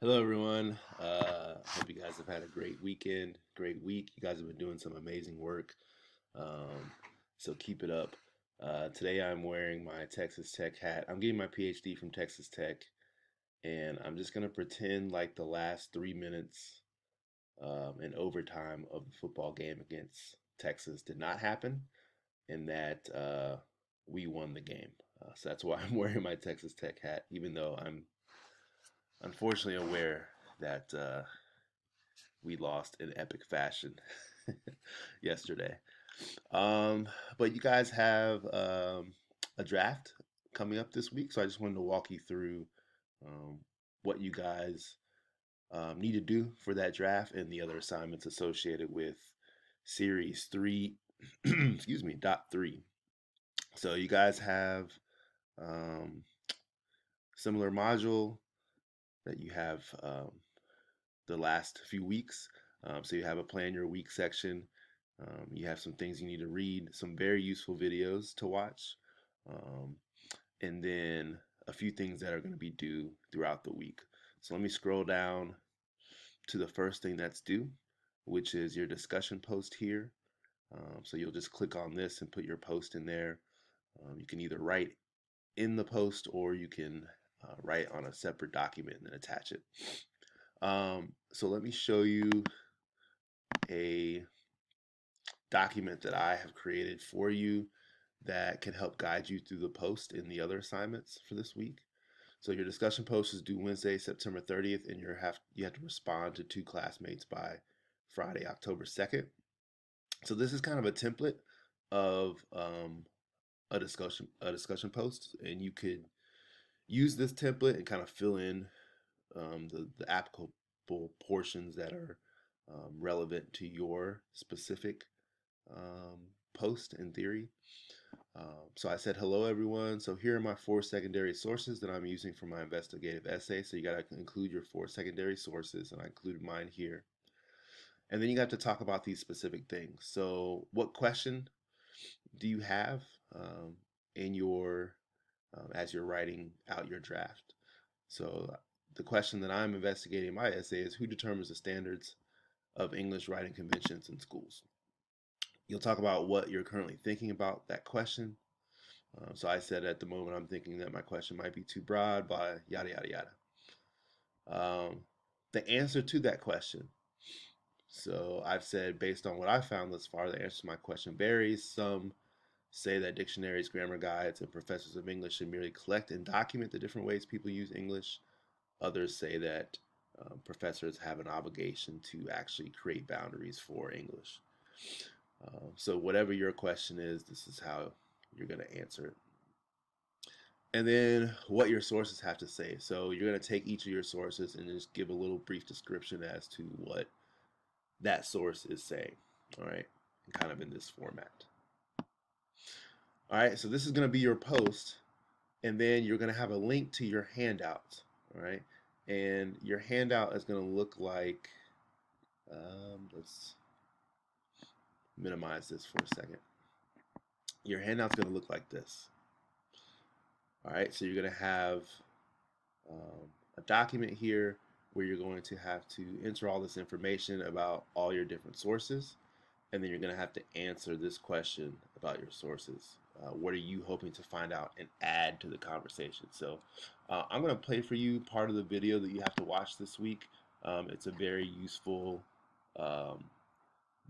Hello, everyone. Hope you guys have had a great weekend, great week. You guys have been doing some amazing work, um, so keep it up. Today, I'm wearing my Texas Tech hat. I'm getting my PhD from Texas Tech, and I'm just going to pretend like the last 3 minutes in overtime of the football game against Texas did not happen, and that we won the game. So that's why I'm wearing my Texas Tech hat, even though I'm unfortunately aware that we lost in epic fashion yesterday. Um, but you guys have a draft coming up this week, so I just wanted to walk you through um, what you guys need to do for that draft and the other assignments associated with Series 3, excuse me, dot 3. So you guys have um, similar module that you have the last few weeks. So you have a plan your week section. You have some things you need to read, some very useful videos to watch, um, and then a few things that are going to be due throughout the week. So let me scroll down to the first thing that's due, which is your discussion post here. So you'll just click on this and put your post in there. You can either write in the post or you can write on a separate document and then attach it. So let me show you a document that I have created for you that can help guide you through the post in the other assignments for this week. So your discussion post is due Wednesday, September 30th, and you have to respond to two classmates by Friday, October 2nd. So this is kind of a template of a discussion post, and you could use this template and kind of fill in the applicable portions that are relevant to your specific post in theory. So I said, hello, everyone. So here are my four secondary sources that I'm using for my investigative essay. So you got to include your four secondary sources, and I included mine here. And then you got to talk about these specific things. So what question do you have in your as you're writing out your draft? So the question that I'm investigating in my essay is who determines the standards of English writing conventions in schools? You'll talk about what you're currently thinking about that question. So I said at the moment I'm thinking that my question might be too broad, by yada yada yada. The answer to that question. So I've said based on what I found thus far, the answer to my question varies. Some say that dictionaries, grammar guides, and professors of English should merely collect and document the different ways people use English. Others say that professors have an obligation to actually create boundaries for English. So whatever your question is, this is how you're going to answer it. And then what your sources have to say. So you're going to take each of your sources and just give a little brief description as to what that source is saying. All right, and kind of in this format. All right, so this is going to be your post, and then you're going to have a link to your handout. All right, and your handout is going to look like, let's minimize this for a second. Your handout's going to look like this. All right, so you're going to have a document here where you're going to have to enter all this information about all your different sources, and then you're going to have to answer this question about your sources. What are you hoping to find out and add to the conversation? So I'm going to play for you part of the video that you have to watch this week. It's a very useful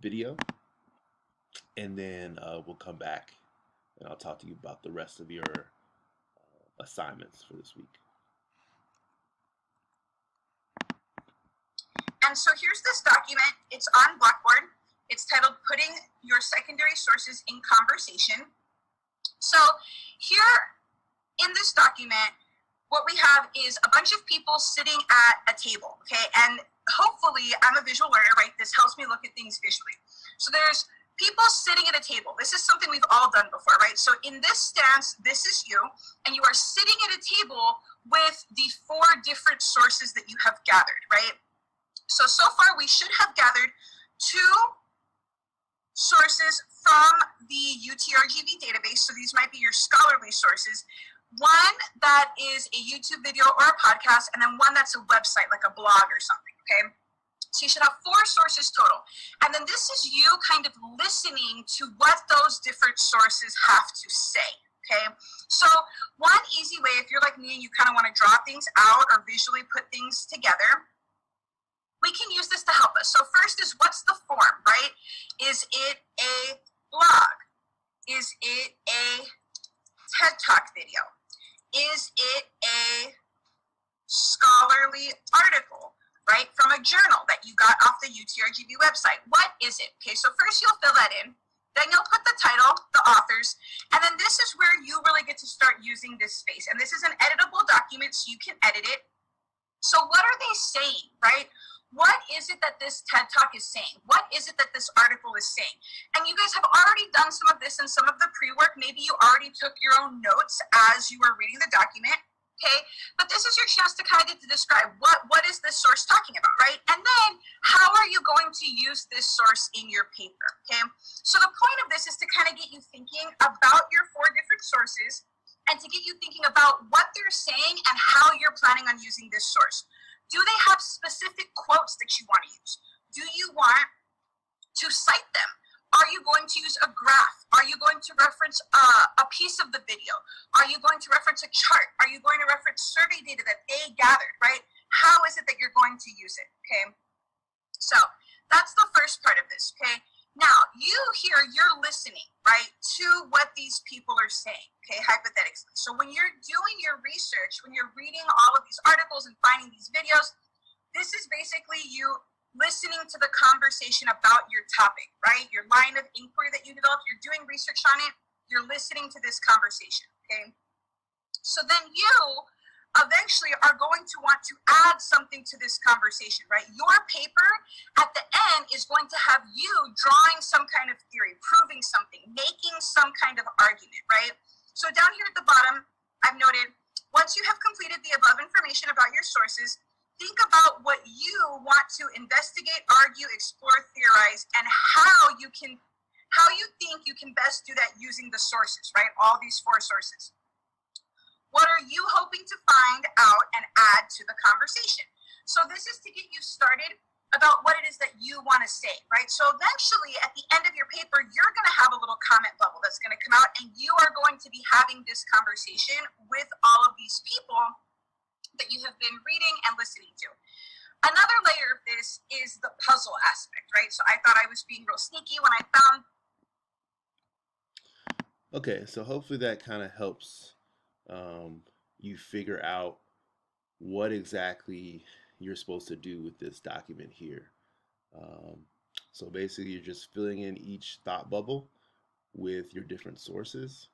video, and then we'll come back and I'll talk to you about the rest of your assignments for this week. And so here's this document. It's on Blackboard. It's titled Putting Your Secondary Sources in Conversation. So here in this document, what we have is a bunch of people sitting at a table, okay? And hopefully, I'm a visual learner, right? This helps me look at things visually. So there's people sitting at a table. This is something we've all done before, right? So in this stance, this is you, and you are sitting at a table with the four different sources that you have gathered, right? So far we should have gathered two sources from the UTRGV database. So these might be your scholarly sources. one that is a YouTube video or a podcast, and then one that's a website, like a blog or something, okay? So you should have 4 sources total. And then this is you kind of listening to what those different sources have to say, okay? So one easy way, if you're like me and you kind of want to draw things out or visually put things together, we can use this to help us. So first is, what's the form, right? Is it a blog? Is it a TED Talk video? Is it a scholarly article, right, from a journal that you got off the UTRGV website? What is it? Okay, so first you'll fill that in. Then you'll put the title, the authors, and then this is where you really get to start using this space. And this is an editable document, so you can edit it. So what are they saying, right? What is it that this TED Talk is saying? What is it that this article is saying? And you guys have already done some of this in some of the pre-work. Maybe you already took your own notes as you were reading the document, okay? But this is your chance to kind of get to describe what is this source talking about, right? And then how are you going to use this source in your paper, okay? So the point of this is to kind of get you thinking about your 4 different sources and to get you thinking about what they're saying and how you're planning on using this source. Do they have specific quotes that you want to use? Do you want to cite them? Are you going to use a graph? Are you going to reference a piece of the video? Are you going to reference a chart? Are you going to reference survey data that they gathered, right? How is it that you're going to use it, okay? So that's the first part of this, okay? Now, you're listening, right, to what these people are saying, okay, hypothetically. So when you're doing your research, when you're reading all of these articles and finding these videos, this is basically you listening to the conversation about your topic, right? Your line of inquiry that you developed, you're doing research on it, you're listening to this conversation, okay? So then you eventually are going to want to add something to this conversation, right? Your paper at the end is going to have you drawing some kind of theory, proving something, making some kind of argument, right? So down here at the bottom, I've noted, once you have completed the above information about your sources, think about what you want to investigate, argue, explore, theorize, and how you think you can best do that using the sources, right? All these 4 sources. What are you hoping to find out and add to the conversation? So this is to get you started about what it is that you want to say, right? So eventually at the end of your paper, you're going to have a little comment bubble that's going to come out, and you are going to be having this conversation with all of these people that you have been reading and listening to. Another layer of this is the puzzle aspect, right? So I thought I was being real sneaky when I found. Okay, so hopefully that kind of helps you figure out what exactly you're supposed to do with this document here. So basically you're just filling in each thought bubble with your different sources,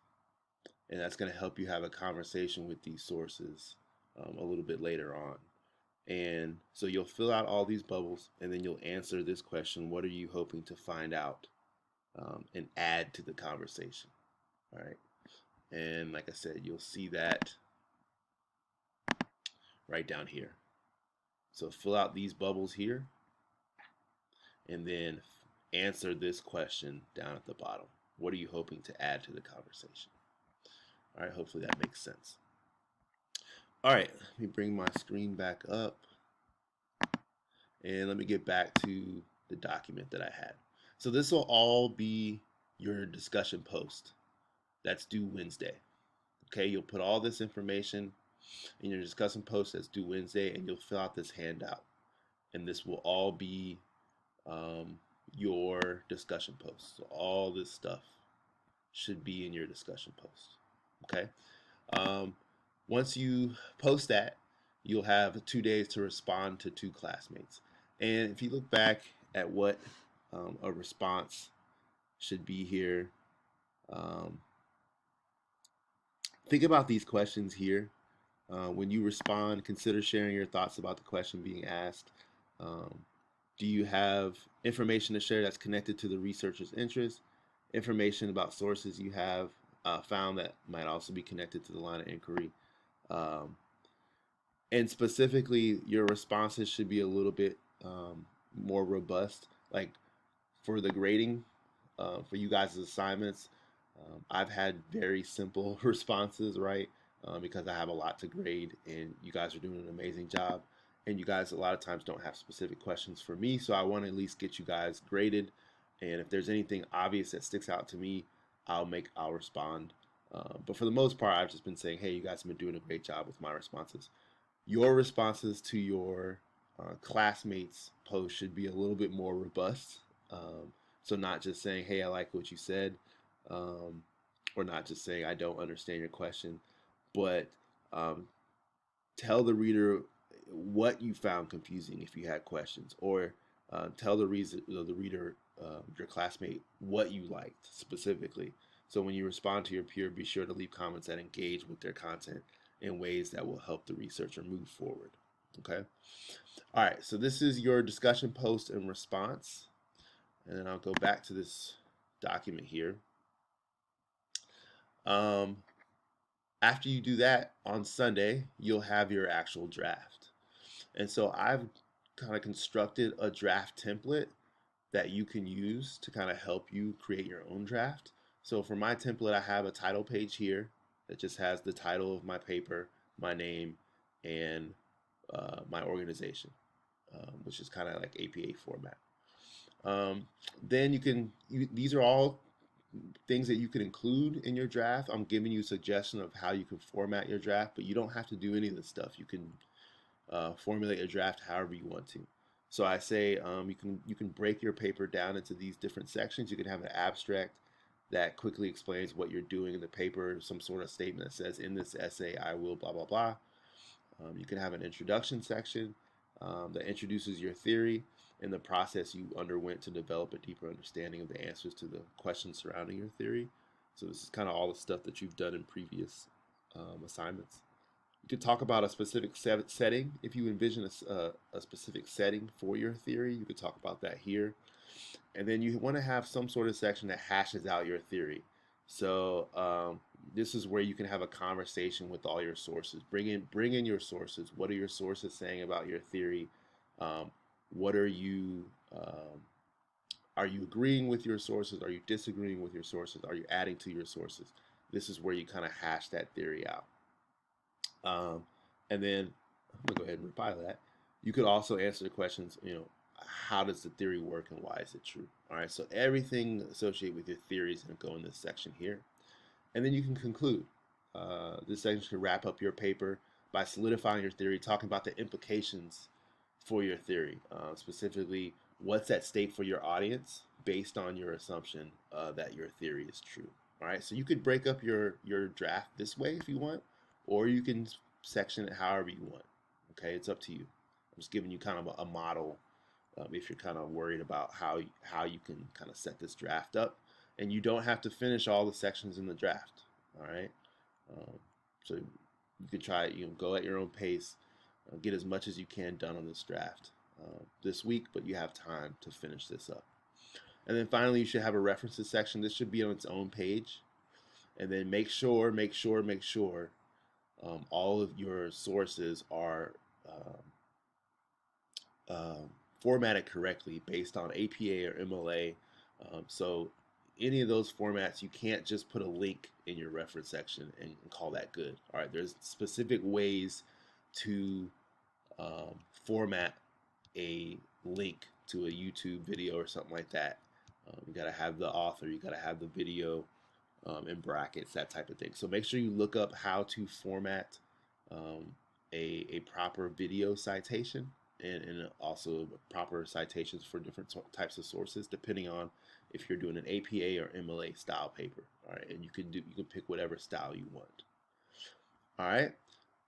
and that's going to help you have a conversation with these sources a little bit later on. And so you'll fill out all these bubbles, and then you'll answer this question: what are you hoping to find out and add to the conversation? All right. And like I said, you'll see that right down here. So fill out these bubbles here, and then answer this question down at the bottom. What are you hoping to add to the conversation? All right, hopefully that makes sense. All right, let me bring my screen back up, and let me get back to the document that I had. So this will all be your discussion post that's due Wednesday. Okay, you'll put all this information in your discussion post that's due Wednesday, and you'll fill out this handout. And this will all be your discussion post. So all this stuff should be in your discussion post. Okay. Once you post that, you'll have 2 days to respond to 2 classmates. And if you look back at what a response should be here, think about these questions here. When you respond, consider sharing your thoughts about the question being asked. Do you have information to share that's connected to the researcher's interest? Information about sources you have found that might also be connected to the line of inquiry. And specifically, your responses should be a little bit more robust. Like for the grading, for you guys' assignments, I've had very simple responses, right? because I have a lot to grade, and you guys are doing an amazing job. And you guys a lot of times don't have specific questions for me, so I want to at least get you guys graded. And if there's anything obvious that sticks out to me, I'll respond. But for the most part, I've just been saying, hey, you guys have been doing a great job with my responses. Your responses to your classmates' post should be a little bit more robust. So not just saying, hey, I like what you said, um, or not just saying, I don't understand your question, but um, tell the reader what you found confusing if you had questions, or tell the reader, your classmate, what you liked specifically. So when you respond to your peer, be sure to leave comments that engage with their content in ways that will help the researcher move forward. Okay. All right. So this is your discussion post and response, and then I'll go back to this document here. Um, After you do that on Sunday, you'll have your actual draft. And so I've kind of constructed a draft template that you can use to kind of help you create your own draft. So for my template, I have a title page here that just has the title of my paper, my name, and my organization, which is kind of like APA format. Then these are all things that you can include in your draft. I'm giving you a suggestion of how you can format your draft, but you don't have to do any of this stuff. You can formulate your draft however you want to. So I say you can break your paper down into these different sections. You can have an abstract that quickly explains what you're doing in the paper, some sort of statement that says, in this essay, I will blah, blah, blah. You can have an introduction section that introduces your theory and the process you underwent to develop a deeper understanding of the answers to the questions surrounding your theory. So this is kind of all the stuff that you've done in previous assignments. You could talk about a specific setting. If you envision a specific setting for your theory, you could talk about that here. And then you want to have some sort of section that hashes out your theory. So this is where you can have a conversation with all your sources. Bring in your sources. What are your sources saying about your theory? What are you agreeing with your sources? Are you disagreeing with your sources? Are you adding to your sources? This is where you kind of hash that theory out. And then I'm gonna go ahead and reply to that. You could also answer the questions, how does the theory work and why is it true? All right, so everything associated with your theory is gonna go in this section here. And then you can conclude. This section can wrap up your paper by solidifying your theory, talking about the implications for your theory, specifically what's at stake for your audience based on your assumption that your theory is true. All right, so you could break up your draft this way if you want, or you can section it however you want. Okay, it's up to you. I'm just giving you kind of a model if you're kind of worried about how you can kind of set this draft up. And you don't have to finish all the sections in the draft. All right, so you can try it. You can go at your own pace, get as much as you can done on this draft this week, but you have time to finish this up. And then finally, you should have a references section. This should be on its own page. And then make sure all of your sources are formatted correctly based on APA or MLA. So any of those formats, you can't just put a link in your reference section and call that good. All right, there's specific ways to format a link to a YouTube video or something like that. You got to have the author, you got to have the video in brackets, that type of thing. So make sure you look up how to format a proper video citation and also proper citations for different types of sources, depending on if you're doing an APA or MLA style paper. All right, and you can pick whatever style you want. All right,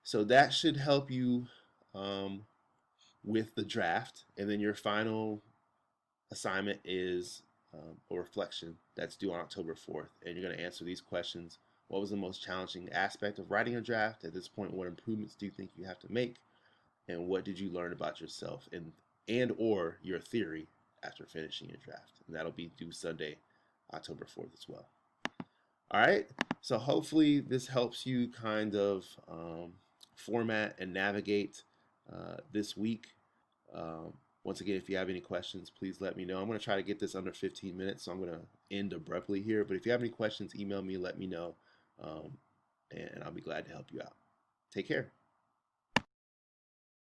so that should help you with the draft. And then your final assignment is a reflection that's due on October 4th, and you're going to answer these questions. What was the most challenging aspect of writing a draft? At this point, what improvements do you think you have to make? And what did you learn about yourself and or your theory after finishing your draft? And that'll be due Sunday, October 4th as well. All right, so hopefully this helps you kind of format and navigate this week. Once again, if you have any questions, please let me know. I'm going to try to get this under 15 minutes, so I'm going to end abruptly here. But if you have any questions, email me, let me know. and I'll be glad to help you out. Take care.